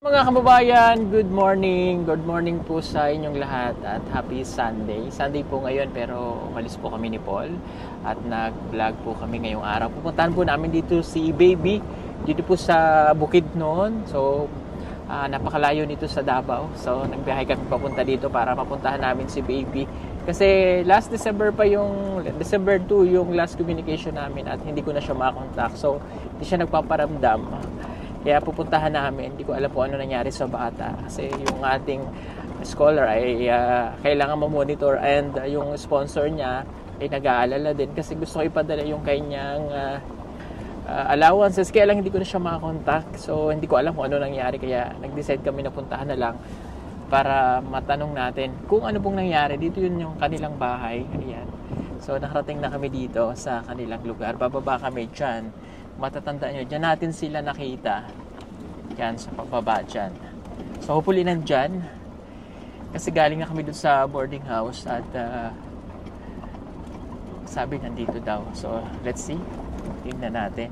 Mga kababayan, good morning. Good morning po sa inyong lahat at happy Sunday. Sunday po ngayon pero umalis po kami ni Paul at nag-vlog po kami ngayong araw. Pupuntahan po namin dito si Baby dito po sa Bukidnon. So, napakalayo nito sa Davao. So, nagbiyahe kami papunta dito para mapuntahan namin si Baby. Kasi last December pa yung, December 2 yung last communication namin at hindi ko na siya makakontak. So, hindi siya nagpaparamdam. Kaya pupuntahan namin, hindi ko alam kung ano nangyari sa bata kasi yung ating scholar ay kailangan ma-monitor and yung sponsor niya ay nag-aalala din kasi gusto ko ipadala yung kanyang allowances kaya lang hindi ko na siya makakontak. So hindi ko alam kung ano nangyari kaya nag-decide kami na puntahan na lang para matanong natin kung ano pong nangyari. Dito yun yung kanilang bahay. Ayan. So nakarating na kami dito sa kanilang lugar. Bababa kami dyan. Matatanda nyo, dyan natin sila nakita. Yan, sa pababa dyan. So, hopefully nandyan. Kasi galing na kami dun sa boarding house at sabi nandito daw. So, let's see. Tingnan natin.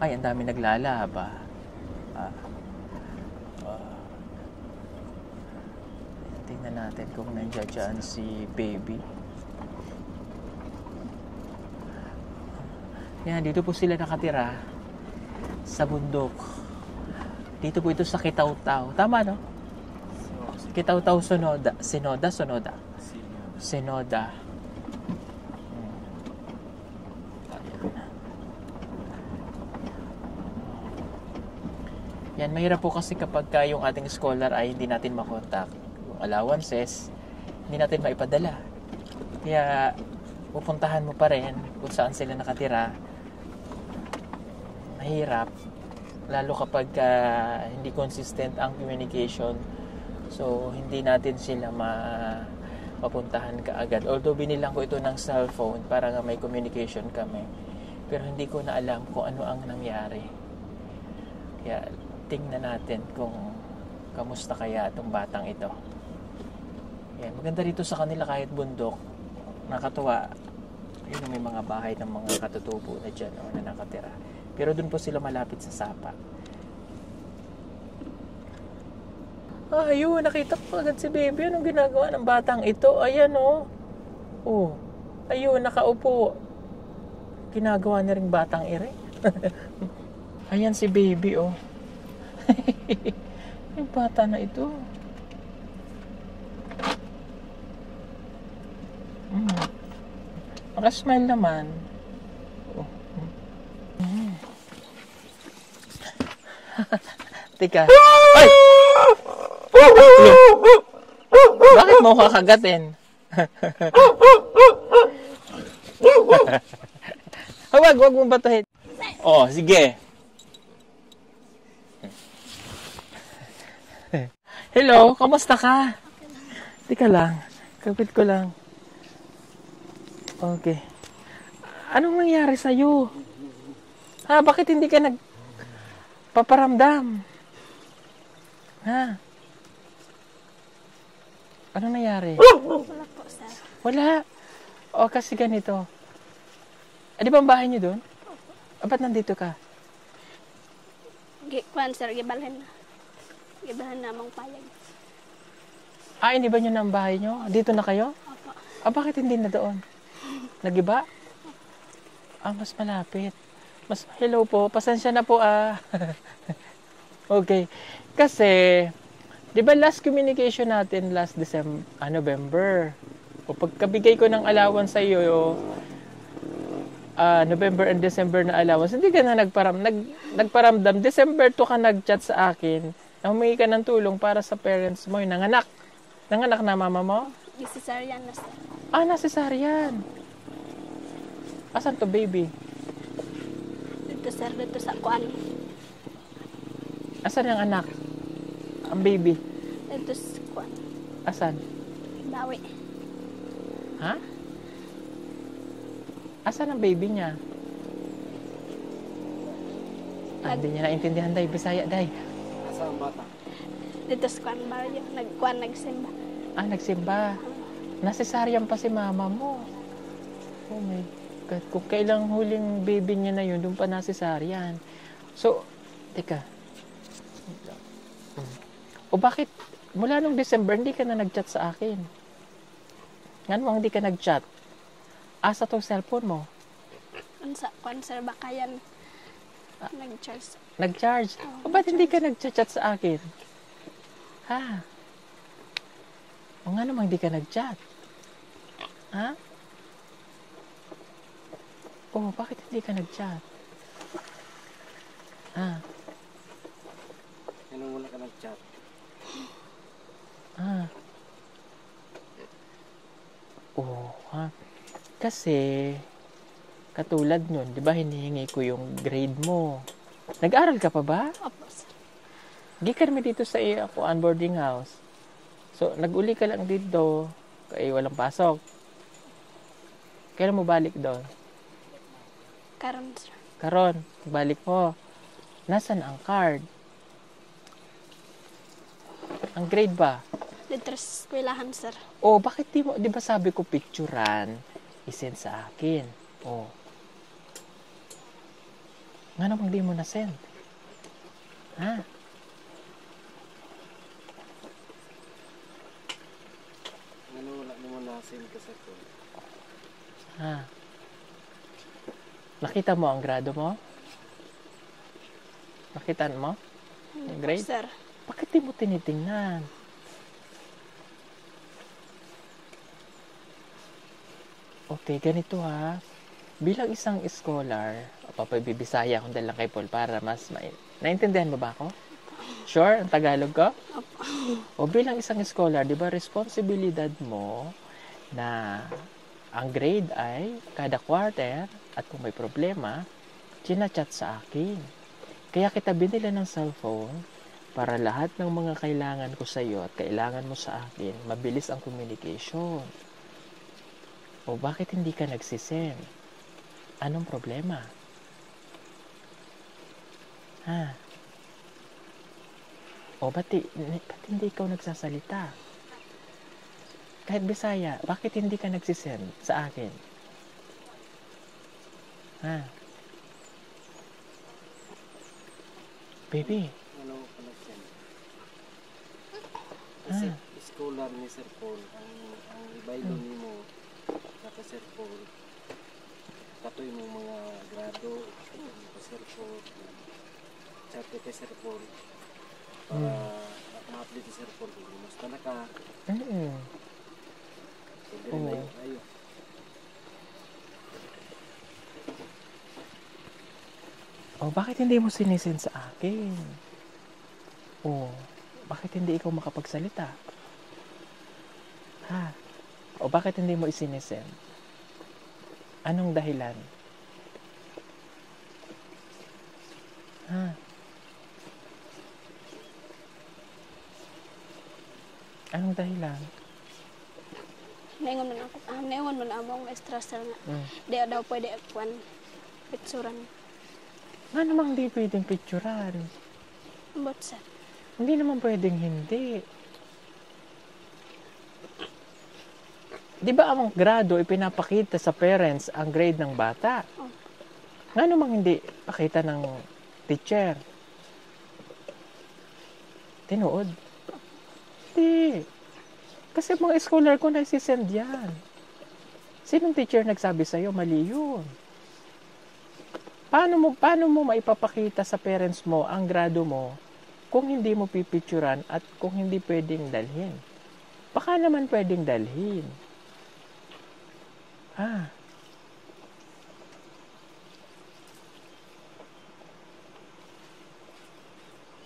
Ay, ang dami naglalaba. Tingnan natin kung nandiyan dyan si Baby. Yan, dito po sila nakatira sa bundok. Dito po ito sa Kitaw-Taw. Tama, no? Kitaw-Taw, Sonoda. Sonoda. Yan, mahirap po kasi kapag yung ating scholar ay hindi natin makontak. Yung allowances, hindi natin maipadala. Kaya, pupuntahan mo pa rin kung saan sila nakatira. Mahirap lalo kapag hindi consistent ang communication, so hindi natin sila mapuntahan kaagad. Although binilang ko ito ng cellphone para nga may communication kami, pero hindi ko na alam kung ano ang nangyari. Kaya tingnan natin kung kamusta kaya itong batang ito. Yan, maganda rito sa kanila kahit bundok, nakatuwa. Yun, may mga bahay ng mga katutubo na dyan na nakatira. Pero dun po sila malapit sa sapa. Ayun, nakita ko agad si Baby. Anong ginagawa ng batang ito? Ayan, oh. Oh, ayun, nakaupo. Ginagawa na rin batang ire. Ayan si Baby, oh. Yung bata na ito. Maka-smile naman. Oh. Tika. Ay! Bakit mo kakagatin? Wag mong batuhin. Oh, sige. Hello, kamusta ka? Tika lang. Kapit ko lang. Okay. Anong nangyari sa'yo? Bakit hindi ka nagpaparamdam? Ano nangyari? Wala po, sir. Wala. O, kasi ganito. Di ba ang bahay niyo doon? Ba't nandito ka? Kuan, sir, gibalhan na. Gibalhan na mong payag. Hindi ba nyo na ang bahay niyo? Dito na kayo? Opo. Bakit hindi na doon? Nagiba? Mas malapit. Hello po, pasensya na po Okay. Kasi, di ba last communication natin last November? O pagkabigay ko ng allowance sa iyo, November and December na allowance, hindi ka na nagparamdam. December 2 ka nag-chat sa akin na humingi ka ng tulong para sa parents mo, yung nanganak. Nanganak na mama mo? Cesarean na, sir. Cesarean. Asan to, Baby? Dito, sir, dito sa kuan. Asan yung anak? Ang baby? Dito sa kuan. Asan? Bawi. Ha? Asan ang baby niya? Hindi niya naintindihan, Day. Bisaya, Day. Asan ang bata? Dito sa kuan, baryo. Nagsimba. Nagsimba. Nasesaryan pa si mama mo. Oh my God. Kung kailang huling baby niya na yun, doon pa nasesaryan. So, teka. O bakit mula nung December hindi ka na nag-chat sa akin? Nga naman hindi ka nag-chat? Asa tong cellphone mo? Kung sir, baka yan nag-charge. Nag-charge? Oo, O ba't hindi ka nag-chat sa akin? Ha? O nga naman hindi ka nag-chat? Ha? O bakit hindi ka nag-chat? Ha? Ano wala ka nag-chat? Ha? O ha? Kasi katulad nun, di ba hinihingi ko yung grade mo. Nag-aaral ka pa ba? Opo, sir. Hindi ka naman dito sa ako boarding house. So, nag-uli ka lang dito, kaya walang pasok. Kailan mo balik doon? Karon, sir. Karon, balik mo. Nasaan ang card? Ang grade ba? Dito sa eskwelahan, sir. Oh, bakit di ba sabi ko picturean, isend sa akin? Oh. Nga namang di mo na-send? Ha? Ano wala naman na-send ka sa phone? Ha? Nakita mo ang grado mo? Nakita mo? Hindi po, Grade? sir. Bakit di mo tinitingnan? Okay, ganito ha. Bilang isang scholar, papagbibisaya akong dalang kay Paul para mas naintindihan mo ba ako? Sure? Ang Tagalog ko? Opo. O bilang isang scholar, di ba responsibilidad mo na ang grade ay kada quarter at kung may problema, chinachat sa akin. Kaya kita binila ng cellphone para lahat ng mga kailangan ko sa iyo at kailangan mo sa akin, mabilis ang communication. O bakit hindi ka nagsisend? Anong problema? Ha? O ba't hindi ikaw nagsasalita? Kahit Bisaya, bakit hindi ka nagsisend sa akin? Ha? Baby, Ano ka nag-send? Kasi scholar ni Sir Paul, ang ibaylo nimo naka Sir Paul, katoy mo mga grado, naka Sir Paul, chat kay Sir Paul, para ma-update ni Sir Paul, kumusta na ka? Pwede rin na yun, ayun. oh, bakit hindi mo sinisend sa akin? Oh, bakit hindi ikaw makapagsalita? Ha? O bakit hindi mo isinisend? Anong dahilan? Ha? Anong dahilan? Naingon man ako. Naingon man among maestra, sir, nga. Di daw pwede akuan pitsuran. Nga namang hindi pwedeng picturean. But, sir. Hindi naman pwedeng hindi. Di ba ang grado ipinapakita sa parents ang grade ng bata? Oh. Nga namang hindi pakita ng teacher? Tinuod? Hindi. Kasi mga scholar ko nagsisend yan. Sinong teacher nagsabi sa'yo? Mali yun. Paano mo maipapakita sa parents mo ang grado mo kung hindi mo pipicturan at kung hindi pwedeng dalhin? Baka naman pwedeng dalhin. Ah.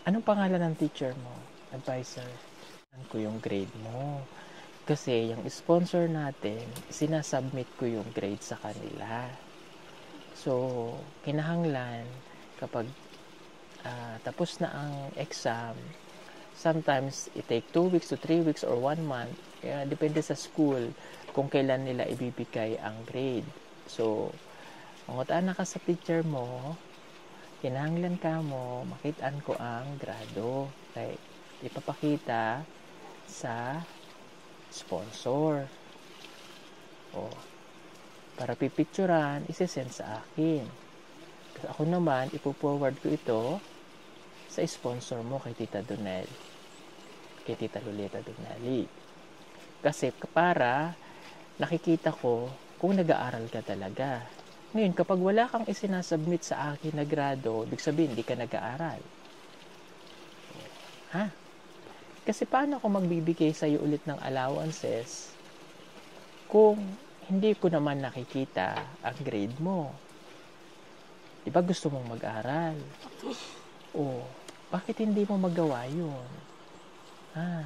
Anong pangalan ng teacher mo? Advisor. Ano ko yung grade mo? Kasi yung sponsor natin, sinasubmit ko yung grade sa kanila. So, kinahanglan kapag tapos na ang exam, sometimes it take 2 weeks to 3 weeks or 1 month. Kaya depende sa school kung kailan nila ibibigay ang grade. So, mangutaan na ka sa teacher mo, kinahanglan ka mo, makitaan ko ang grado. Kaya ipapakita sa sponsor. O, para pipicturan, isesend sa akin. Kasi ako naman, ipo-forward ko ito sa sponsor mo kay Tita Donel, kay Tita Lolita Donali. Kasi para nakikita ko kung nag-aaral ka talaga. Ngayon, kapag wala kang isinasubmit sa akin na grado, ibig sabihin, hindi ka nag-aaral. Ha? Kasi paano ako magbibigay sa iyo ulit ng allowances kung hindi ko naman nakikita ang grade mo? Diba gusto mong mag-aral? O, bakit hindi mo magawa yun? Ha?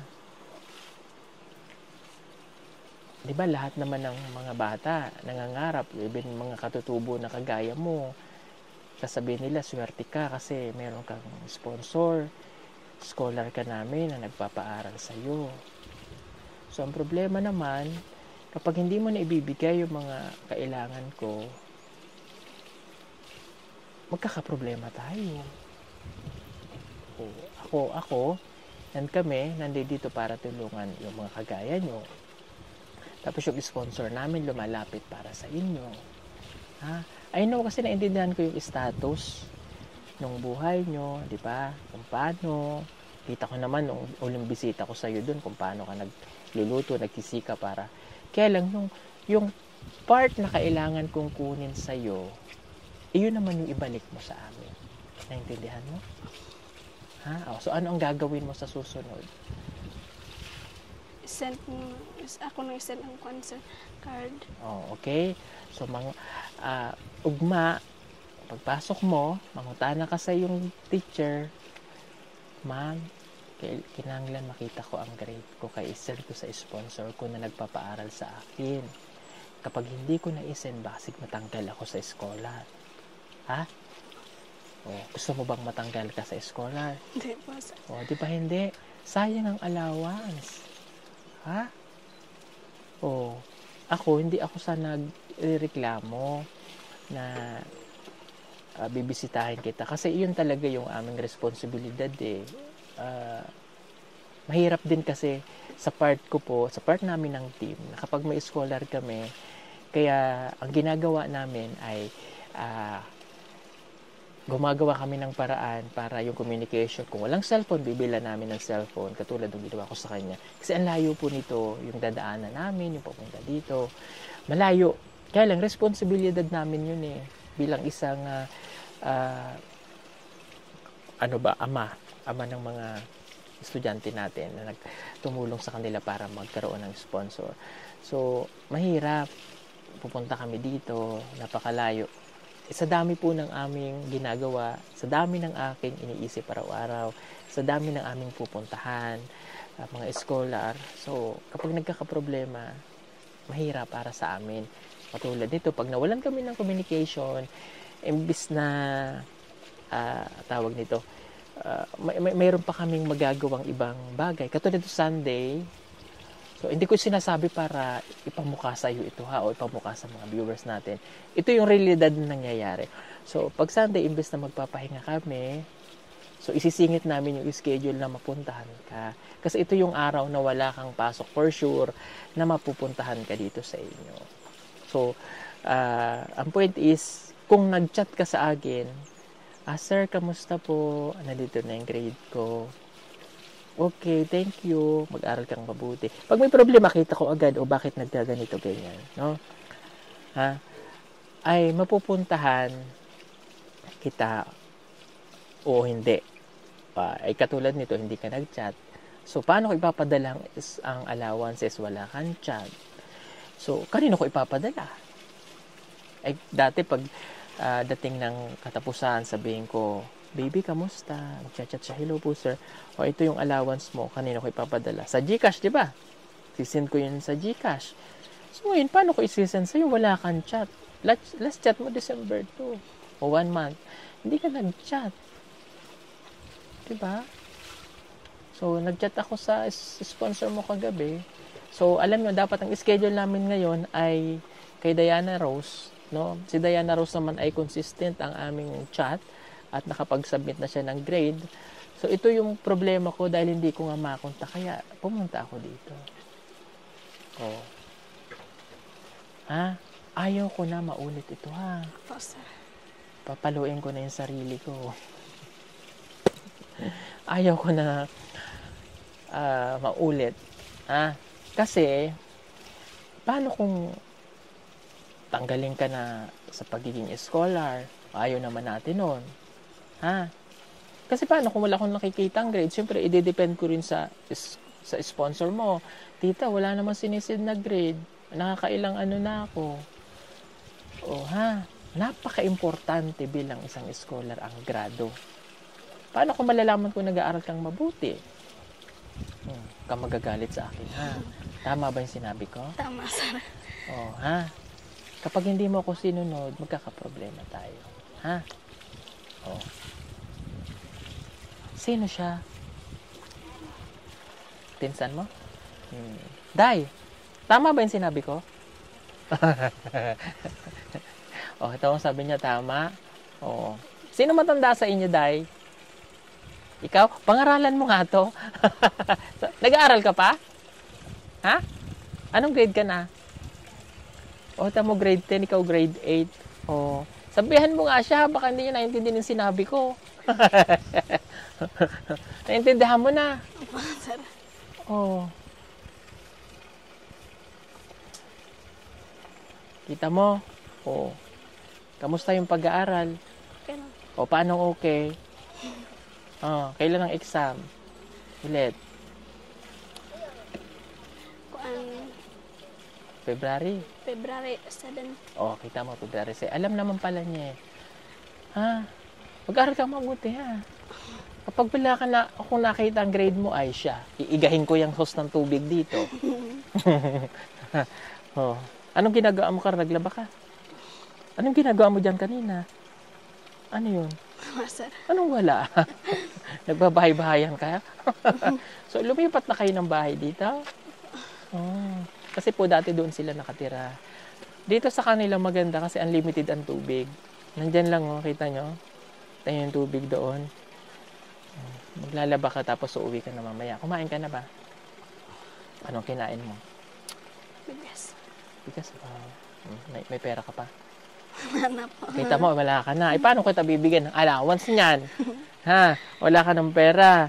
Diba lahat naman ng mga bata nangangarap, even mga katutubo na kagaya mo, sasabihin nila swerte ka kasi meron kang sponsor, scholar ka namin na nagpapaaral sa iyo. So ang problema naman, kapag hindi mo na ibibigay yung mga kailangan ko, magkakaproblema tayo. O, ako, and kami, nandito para tulungan yung mga kagaya nyo. Tapos yung sponsor namin lumalapit para sa inyo. Ha? I know kasi naintindihan ko yung status ng buhay nyo, di ba? Kung paano. Kita ko naman nung uling bisita ko sa iyo doon kung paano ka nagluluto, nagkisika para. Kaya lang yung part na kailangan kong kunin sa iyo, iyon naman yung ibalik mo sa amin. Naintindihan mo? Ha? So ano ang gagawin mo sa susunod? Ako nang send ang concert card. Oh, okay. So ugma, pagpasok mo, mangutana ka sa yung teacher, ma'am, kinanglan makita ko ang grade ko kay isend ko sa sponsor ko na nagpapaaral sa akin. Kapag hindi ko na isend, basig matanggal ako sa scholar. Ha? Oh, gusto mo bang matanggal ka sa scholar? Hindi po, sir. Oh, di ba hindi? Sayang ang allowance. Ha? Oh, hindi ako sa nagreklamo na bibisitahin kita. Kasi yun talaga yung aming responsibilidad eh. Mahirap din kasi sa part ko po, sa part namin ng team, na kapag may scholar kami, kaya ang ginagawa namin ay gumagawa kami ng paraan para yung communication. Kung walang cellphone, bibila namin ng cellphone, katulad ng ginawa ko sa kanya. Kasi ang layo po nito, yung dadaanan namin, yung papunta dito. Malayo. Kaya lang, responsibilidad namin yun eh. Bilang isang, ama ng mga estudyante natin na nagtumulong sa kanila para magkaroon ng sponsor. So, mahirap. Pupunta kami dito, napakalayo. Sa dami po ng aming ginagawa, sa dami ng aking iniisip araw-araw, sa dami ng aming pupuntahan, mga scholar. So, kapag nagkakaproblema, mahirap para sa amin. Katulad nito, pag nawalan kami ng communication, imbis na, tawag nito, mayroon pa kaming magagawang ibang bagay. Katulad nito Sunday, so, hindi ko sinasabi para ipamukha sa iyo ito o ipamukha sa mga viewers natin. Ito yung realidad na nangyayari. So, pag Sunday, imbes na magpapahinga kami, so isisingit namin yung schedule na mapuntahan ka. Kasi ito yung araw na wala kang pasok for sure na mapupuntahan ka dito sa inyo. So, ang point is, kung nag-chat ka sa akin, sir, kamusta po? Nandito na yung grade ko. Okay, thank you. Mag-aral kang mabuti. Pag may problema, kita ko agad, bakit nagkaganito, ganyan. No? Ha? Ay mapupuntahan kita o hindi. Ay katulad nito, hindi ka nag-chat. So, paano ko ipapadala ang allowances? Wala kang chat. So, kanino ko ipapadala? Ay, dati pag dating ng katapusan, sabihin ko, baby, kamusta? Mag-chat siya, hello po sir. O ito yung allowance mo, kanino ko ipapadala? Sa GCash, di ba? Sisend ko yun sa GCash. So ngayon, paano ko isisend sa'yo? Wala kang chat. Last chat mo December 2 o 1 month. Hindi ka nag-chat. Di ba? So, nag-chat ako sa sponsor mo kagabi. So, alam nyo, dapat ang schedule namin ngayon ay kay Diana Rose. No? Si Diana Rose naman ay consistent ang aming chat at nakapag-submit na siya ng grade. So, ito yung problema ko dahil hindi ko nga makonta. Kaya, pumunta ako dito. Oh. Ha? Ayaw ko na maulit ito, ha? Opo, sir. Papaluin ko na yung sarili ko. Ayaw ko na maulit. Kasi, paano kung tanggalin ka na sa pagiging scholar? Ayaw naman natin nun. Kasi paano kung wala akong nakikitang grade? Siyempre, i-depend ko rin sa sponsor mo. Tita, wala naman sinisid na grade. Nakakailang ano na ako. Napaka-importante bilang isang scholar ang grado. Paano kung malalaman ko nag-aaral kang mabuti? Ka magagalit sa akin, Tama ba yung sinabi ko? Tama, sir. Kapag hindi mo ako sinunod, magkakaproblema tayo. Sino siya? Pinsan mo? Day, tama ba yung sinabi ko? Ito ang sabi niya, tama. Sino matanda sa inyo, Day? Ikaw? Pangaralan mo nga to. Nag-aaral ka pa? Anong grade ka na? Tamo grade 10, ikaw grade 8. Sabihan mo nga siya, baka hindi niya naiintindihan yung sinabi ko. Naintindihan mo na. Sir. Kita mo? Kamusta yung pag-aaral? Okay lang. Paano okay? Kailan ang exam? Ulit. February 7. Kita mo, February 7. Alam naman pala niya Mag-aaral kang mabuti, Kapag wala ka na, kung nakita ang grade mo, ay siya. Iigahin ko yung hose ng tubig dito. Anong ginagawa mo ka? Naglaba ka? Anong ginagawa mo dyan kanina? Ano yun? Sir. Anong wala? Nagbabahay-bahayan ka? So, lumipat na kayo ng bahay dito? Kasi po dati doon sila nakatira. Dito sa kanila maganda kasi unlimited ang tubig. Nandyan lang, kita nyo? Ito yung tubig doon. Maglalaba ka tapos uuwi ka na mamaya. Kumain ka na ba? Anong kinain mo? Bigas. Bigas? May pera ka pa? Wala po. Kita mo, wala ka na. Paano kita bibigyan ng allowance niyan? Wala ka ng pera.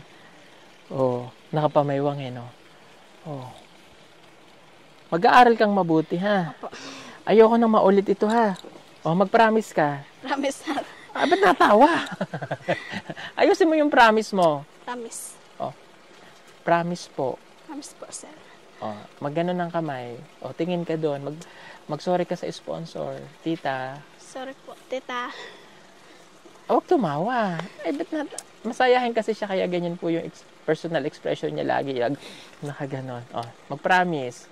Nakapamaywang no? Mag-aaral kang mabuti, Opo. Ayoko nang maulit ito, mag-promise ka. Promise, sir. Ba't natawa? Ayusin mo yung promise mo. Promise. Promise po. Promise po, sir. Magganon ng kamay. Tingin ka doon. Mag-sorry ka sa sponsor. Tita. Sorry po, tita. Huwag tumawa. Masayahin kasi siya kaya ganyan po yung personal expression niya lagi. Nakaganon. Mag-promise.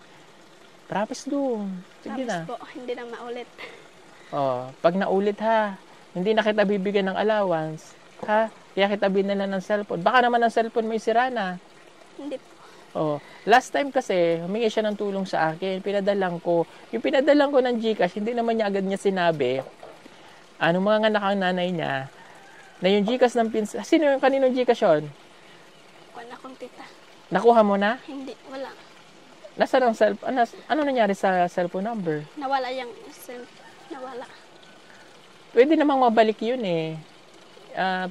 Promise doon. Sige Promise na. po, hindi na maulit. Pag naulit hindi na kita bibigyan ng allowance. Kaya kita binala ng cellphone. Baka naman ang cellphone mo sira na. Hindi po. Last time kasi, humingi siya ng tulong sa akin. Pinadalang ko. Yung pinadalang ko ng GCash, hindi naman niya agad niya sinabi. Mga anak ang nanay niya, na yung GCash ng pinsan. Sino yung kaninong GCash yun? Kuwan akong tita. Nakuha mo na? Hindi, wala. Nasaan ang cellphone? Ano nangyari sa cellphone number? Nawala yung nawala. Pwede namang mabalik yun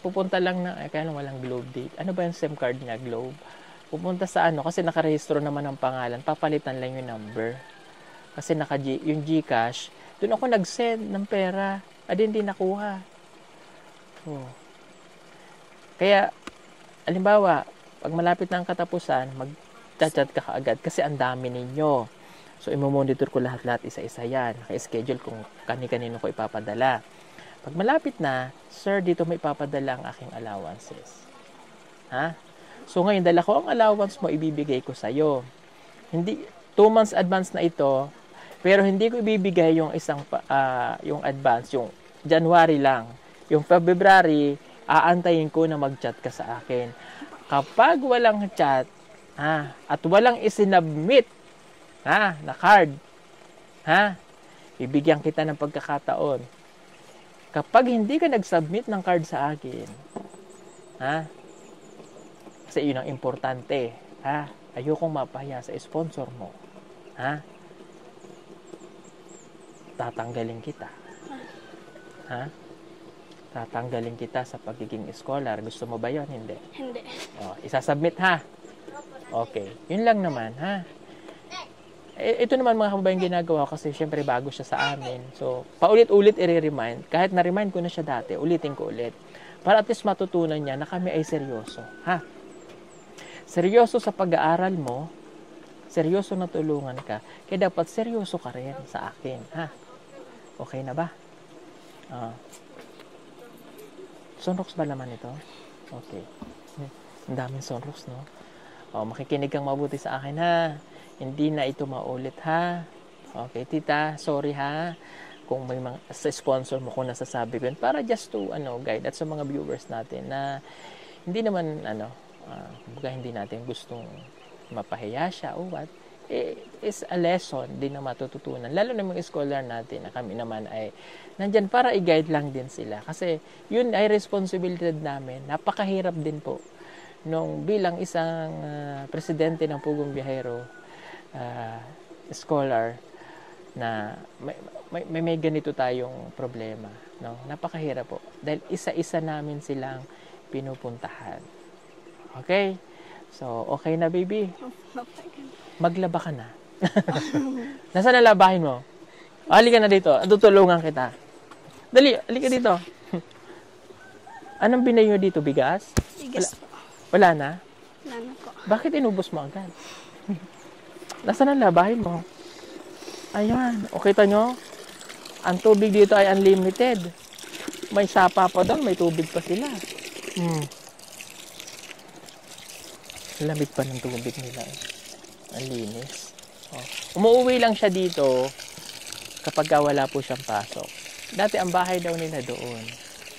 pupunta lang na, kaya lang walang Globe date. Ano ba yung SIM card niya, Globe? Pupunta sa kasi nakarehistro naman ang pangalan, papalitan lang yung number. Kasi yung GCash, doon ako nag-send ng pera, hindi nakuha. Kaya, halimbawa, pag malapit na ang katapusan, mag-chat ka kaagad kasi ang dami ninyo. So, imomonitor ko lahat-lahat isa-isa yan. Naka-schedule kung kani-kanino ko ipapadala. Pag malapit na, sir, dito may ipapadala ang aking allowances. So, ngayon, dala ko ang allowance mo, ibibigay ko sa'yo. 2 months advance na ito, pero hindi ko ibibigay yung yung advance, yung January lang. Yung February, aantayin ko na mag-chat ka sa akin. Kapag walang chat, at walang isinabmit, na card, bibigyan kita ng pagkakataon. Kapag hindi ka nag-submit ng card sa akin, kasi yun ang importante, ayokong mapahiya sa sponsor mo, tatanggalin kita. tatanggalin kita sa pagiging scholar. Gusto mo ba yon? Hindi. Hindi. Isasubmit ha. Okay. Yun lang naman ha. Ito naman mga kababayan ginagawa kasi syempre bago siya sa amin. So, paulit-ulit i-remind. Kahit na-remind ko na siya dati, ulitin ko ulit. Para at least matutunan niya na kami ay seryoso. Ha? Seryoso sa pag-aaral mo, seryoso na tulungan ka, kaya dapat seryoso ka rin sa akin. Ha? Okay na ba? Sunrocks ba naman ito? Okay. Ang daming sunrocks, no? Makikinig kang mabuti sa akin, ha? Hindi na ito maulit, ha? Okay, tita, sorry, ha? Kung may mga sa sponsor mo kung nasasabi ko yun, para just to, guide at sa mga viewers natin na hindi naman, kumbaga hindi natin gustong mapahiya siya o what, is a lesson din na matututunan. Lalo na mga scholar natin na kami naman ay nandyan para i-guide lang din sila. Kasi yun ay responsibilidad namin. Napakahirap din po nung bilang isang presidente ng Pugong Biyahero, scholar, na may ganito tayong problema. No? Napakahirap po. Dahil isa-isa namin silang pinupuntahan. Okay? So, okay na, baby? Maglaba ka na. Nasaan na labahin mo? Halika na dito. Tutulungan kita. Dali, halika dito. Anong binay nyo dito? Bigas? Bigas po. Wala na? Wala na po. Bakit inubos mo agad? Nasaan na labahin mo? Ayan. O kita nyo? Ang tubig dito ay unlimited. May sapa pa doon. May tubig pa sila. Lamig pa ng tubig nila. Ang linis. Umuwi lang siya dito kapag wala po siyang pasok. Dati ang bahay daw nila doon.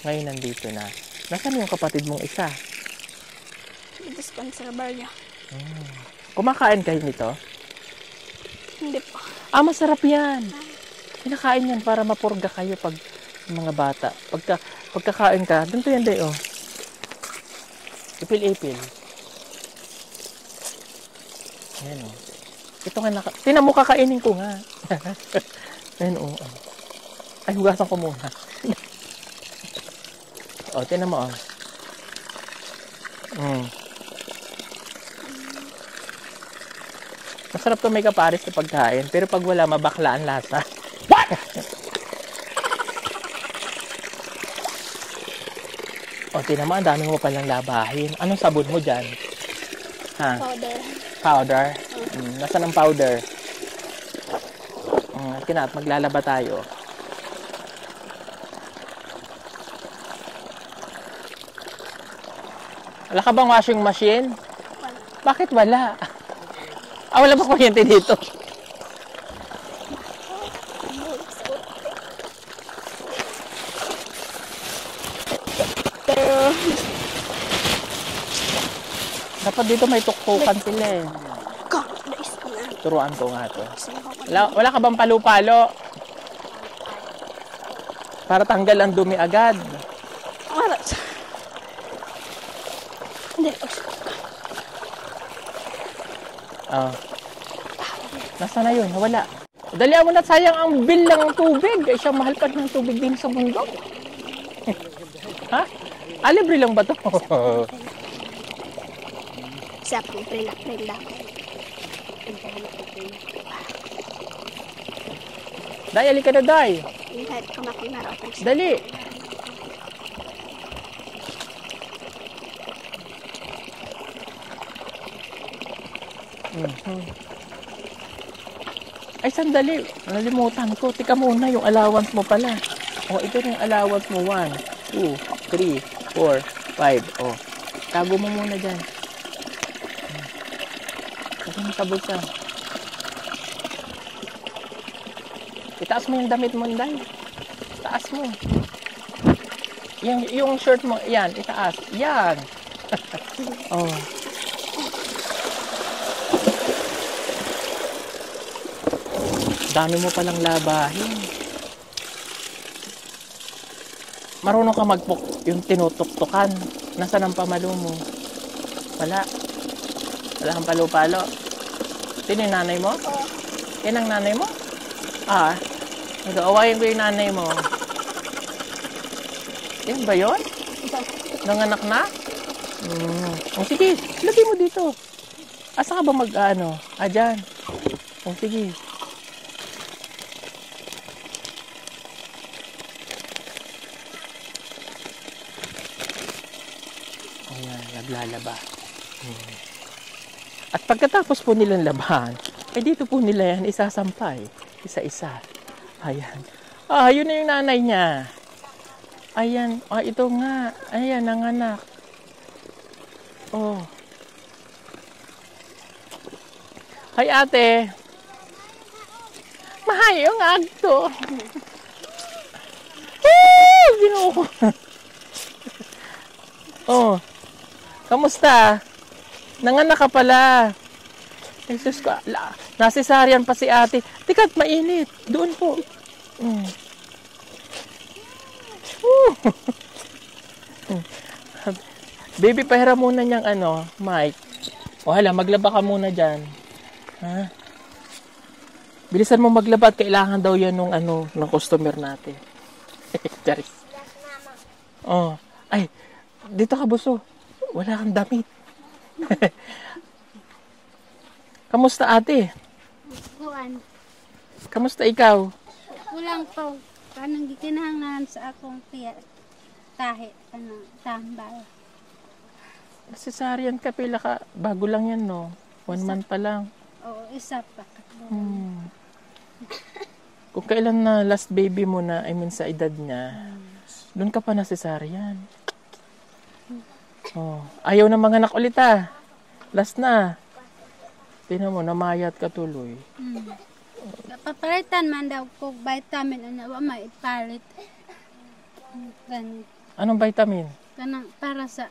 Ngayon nandito na. Nasaan yung kapatid mong isa? Dito sa Conservaria. Kumakain kayo nito? Hindi po. Masarap yan. Kinakain yan para mapurga kayo pag mga bata. Pagkakain ka, ganito yan day, Ipil-ipil. Ayan, Ito nga tinan mo, kakainin ko nga. Ayan, Ay, hugasan ko muna. Tinan mo, Masarap to may kapares na pagkain. Pero pag wala, mabakla ang lasa. What? Tinan mo, ang dami mo palang labahin. Anong sabon mo dyan? Ha? Powder? Nasaan ang powder? Maglalaba tayo. Wala ka bang washing machine? Wala. Bakit wala? Wala ba kuryente dito? Pero dapat dito may tuktukan sila eh. Turuan ko nga to. Wala ka bang palu-palo? Para tanggal ang dumi agad. Hindi. Nasaan na yun? Wala. Dalihan mo na, sayang ang bill ng tubig. Siya mahal pa ng tubig din sa mundo. Ha? Libre lang ba to? Sa prela. Day, alika na, Day. Kahit kumakong narapan siya. Dali. Ay, sandali. Nalimutan ko. Tika muna, yung allowance mo pala. Ito yung allowance mo. 1, 2, 3, 4, 5. Tago mo muna dyan. Ito yung kabulsa. Itaas mo yung damit mo, Day. Itaas mo. Yung shirt mo, yan, itaas. Yan. Dami mo palang labahin. Marunong ka yung tinutuktukan. Nasaan ang pamalo mo? Wala. Wala kang palo-palo. Sino yung nanay mo? Yan ang nanay mo? Awayin ko yung nanay mo. Yan ba yun? Nanganak na? O sige, lagay mo dito. Asa ka ba mag-ano? Dyan. O sige. Ayan, naglalaba. At pagkatapos po nilang labahan, dito po nila yan isasampay. Isa-isa. Ayan. Yun na yung nanay niya. Ayan. Ito nga. Ayan, ang anak. Oh. Hay ate. Mahayong agto. Ginoo. Oh. Kamusta? Nanganak ka pala. Jesus ko. Nasisaryan pa si ate. Tikat, mainit. Doon po. Baby, pahiram muna niyang mic. Hala, maglaba ka muna dyan. Ha? Bilisan mo maglaba at kailangan daw yan ng customer natin. Charis. Oh. Ay, dito ka, buso. Wala kang damit. Kamusta ate? Kuan. Kamusta ikaw? Kulang po. Kanang gikinahanglan sa akong tahi. Kanang tambal. Cesarean ka, pila ka. Bago lang yan, no? 1 month pa lang. Oo, isa pa. Kung kailan na last baby mo na, sa edad niya, doon ka pa na cesarean. Oh, ayaw na manganak ulit Last na. Tingnan mo, namayat ka tuloy. Papalitan man daw ko vitamin may ipalit. Ganun. Anong vitamin? Kanang para sa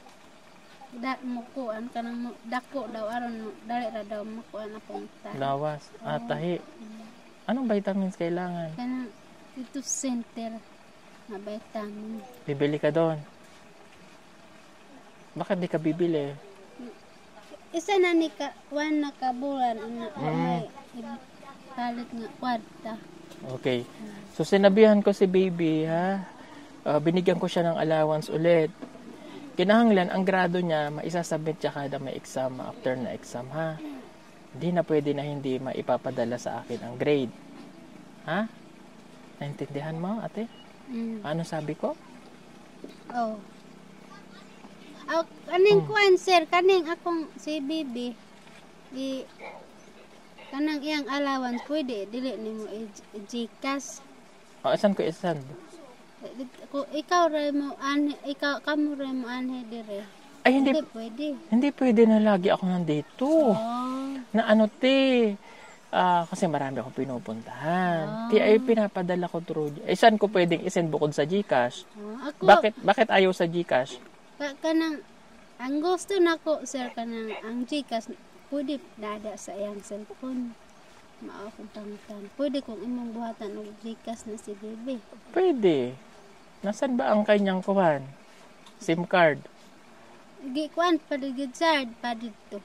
mukuan kanang dako daw aron dali ra daw mukuan akong tahi. Lawas. Tahi. Anong vitamins kailangan? Kanang ito center na vitamin. Bibili ka doon. Bakit di ka bibili? Isa na ni na kabulan may palit nga kwarta. Okay. So sinabihan ko si baby binigyan ko siya ng allowance ulit. Kinahanglan ang grado niya maisasubmit siya kada may exam after na exam Hindi na pwede na hindi maipapadala sa akin ang grade. Naintindihan mo, ate? Ano sabi ko? Oh. Kaning kuan sir, kaning akong si Bibi kanang iyang allowance pwede dili nimo i-GCash. Isan ko isan? Ikaw ray mo kamo ray mo anhe dire. Ay hindi pwede. Hindi pwede na lagi ako nandito. Na kasi marami akong pinupuntahan. Ay pinapadala ko through. Isan ko pwedeng isend bukod sa GCash? Bakit ayaw sa GCash? Kanang ang gusto nako sir kanang ang GCash pwede dada sa iyang cellphone. Mao kung tangitan. Pwede kung imong buhatan og GCash na si Bibi. Pwede. Nasaan ba ang kanyang kuhan? SIM card. Gikuan pa digid sir pa dito.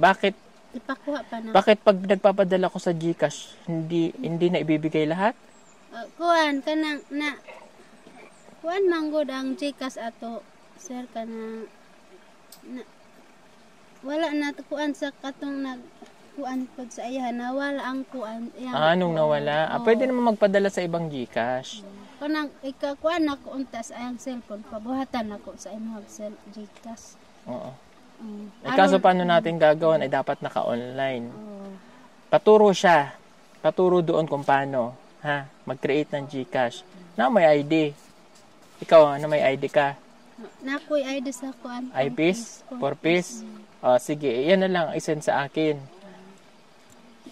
Bakit ipakuha pa na. Bakit pag nagpapadala ko sa GCash hindi na ibibigay lahat? Kuan kanang na kuan manggod ang GCash ato sir kanang wala na kuan sa katong kuan pod sa iya nawala ang kuan nung nawala pwede naman magpadala sa ibang GCash kanang ikakuan nako unta sa ayang cellphone pabuhatan nako sa imong GCash. Kaso paano natin gagawin ay dapat naka-online. Paturo doon kung paano mag-create ng GCash na may ID. Ikaw, may ID ka? Nakoy ID sa kuan. I-piece? 4-piece? Sige, yan na lang, isend sa akin.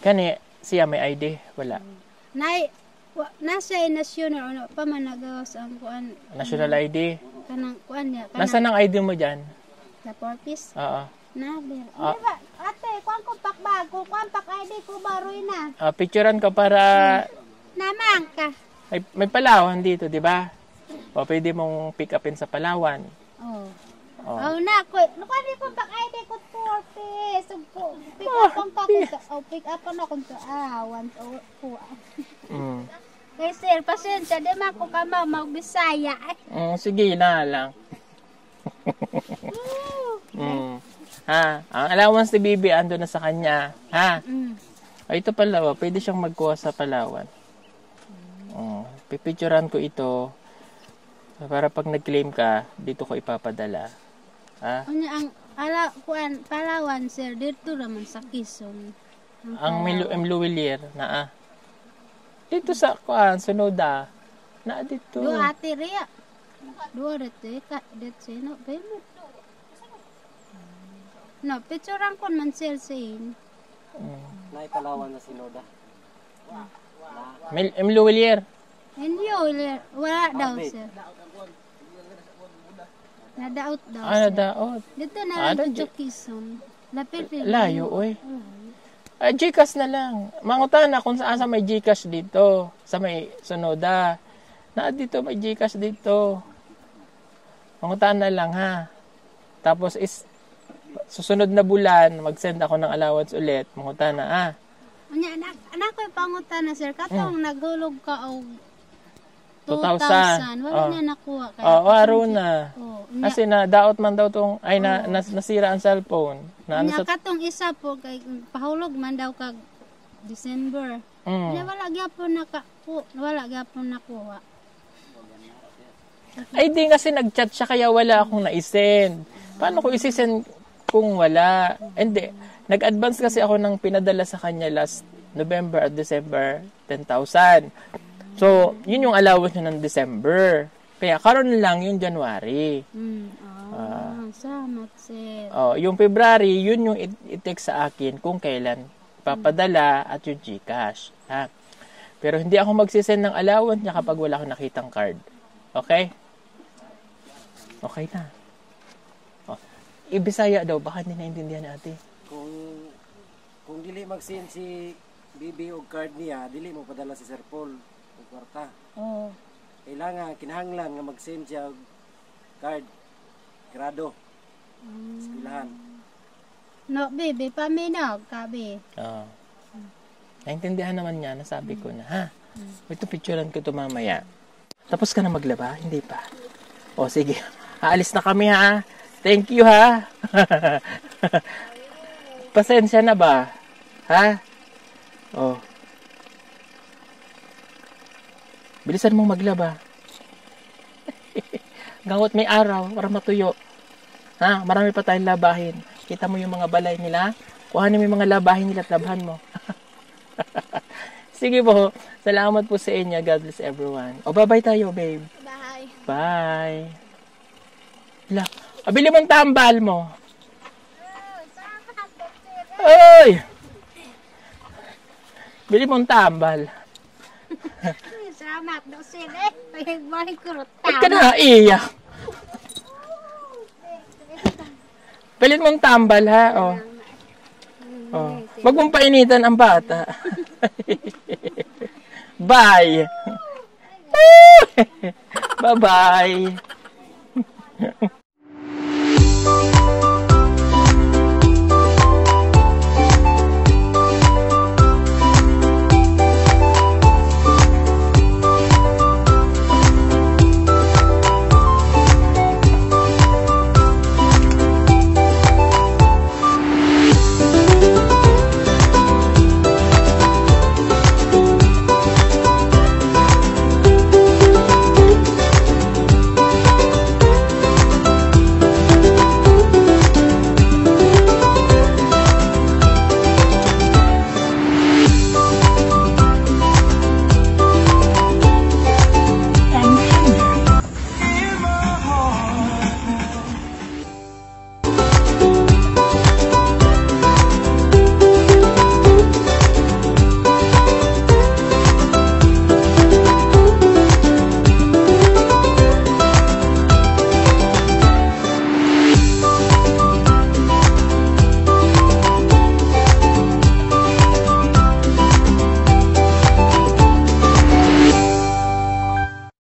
Kani, siya may ID? Wala. Nasa national, pa man nagawas ang kuan. National ID? Kanang kuan niya. Nasaan ang ID mo dyan? Sa 4-piece? Oo. Nabi. Ate, kuan ko pakbag, kuan pak ID ko baroy na. Picturean ko para... Namang ka. May Palawan dito, di ba? Pwede mong pick upin sa Palawan. Na ko. Kuan ko pak ID ko 4-piece. Pick up ang ka. Pick up na ko once o kuan. Kay sir, pasensya, di man ko ka mag-Bisaya. Sige na lang. Ha? Ang allowance ni Bibi ando na sa kanya. Ha? Ay, ito pala, pwede siyang magkuha sa Palawan. Pipicturean ko ito para pag nag-claim ka, dito ko ipapadala. Ha? Ang Palawan, sir, dito naman sa Quezon. Ang Luwilier na dito sa Sunoda. Na dito. Dua ati riya. Dua dito dito sino bemo. No, picturean ko man sir sin. Naipalawan na sinoda. Luwilier. Hindi wala daw sir. Nadaot daw. Nadaot. Dito na lang sa Quezon. Lapit layo, oy. Gcash na lang. Mangutan na kung saan sa may Gcash dito. Sa may Sonoda. Dito may Gcash dito. Mangutan na lang ha. Tapos susunod na bulan, mag-send ako ng allowance ulit. Mangutan na anak ko pangutan na sir. Katong nagulog ka og 2,000. Wala na nakuha. Araw na. Kasi daot man daw tong, nasira ang cellphone. Katong isa po, kay pahulog man daw kag December. Wala gyapon nakuha. Ay, di kasi nag-chat siya kaya wala akong naisend. Paano ko isisend kung wala? Hindi. Nag-advance kasi ako ng pinadala sa kanya last November at December, 10,000. So, yun yung allowance nyo ng December. Kaya karon lang yung January. Salamat, sir. Yung February, yun yung i-text sa akin kung kailan papadala at yung Gcash. Ha? Pero hindi ako magsisend ng allowance niya kapag wala akong nakitang card. Okay? Okay na. Ibisaya daw, baka hindi naintindihan ni ate. Kung dili mag-send si Bibi og card niya, dili mo padala si Sir Paul og kwarta. Kailangan kinahanglan nga mag-send siya og card grado. Eskwelahan. No, baby, paminog, kabi. Naintindihan naman niya, nasabi ko na, ha? Ito, picturean ko ito mamaya. Tapos ka na maglaba? Hindi pa. Sige. Aalis na kami, ha? Thank you, ha? Pasensya na ba? Ha? Bilisan mong maglaba. Gawat may araw para matuyo. Ha? Marami pa tayong labahin. Kita mo yung mga balay nila? Kuhanin mo yung mga labahin nila at labhan mo. Sige po. Salamat po sa inyo. God bless everyone. Bye-bye tayo, babe. Bye. Bye. Bili mong tambal mo. Oy! Bili mong tambal. Salamat daw sir Pag-balik ko Ba't ka na iiyak? Pilit mong tambal, ha? Wag mong painitan ang bata. Bye! Bye-bye!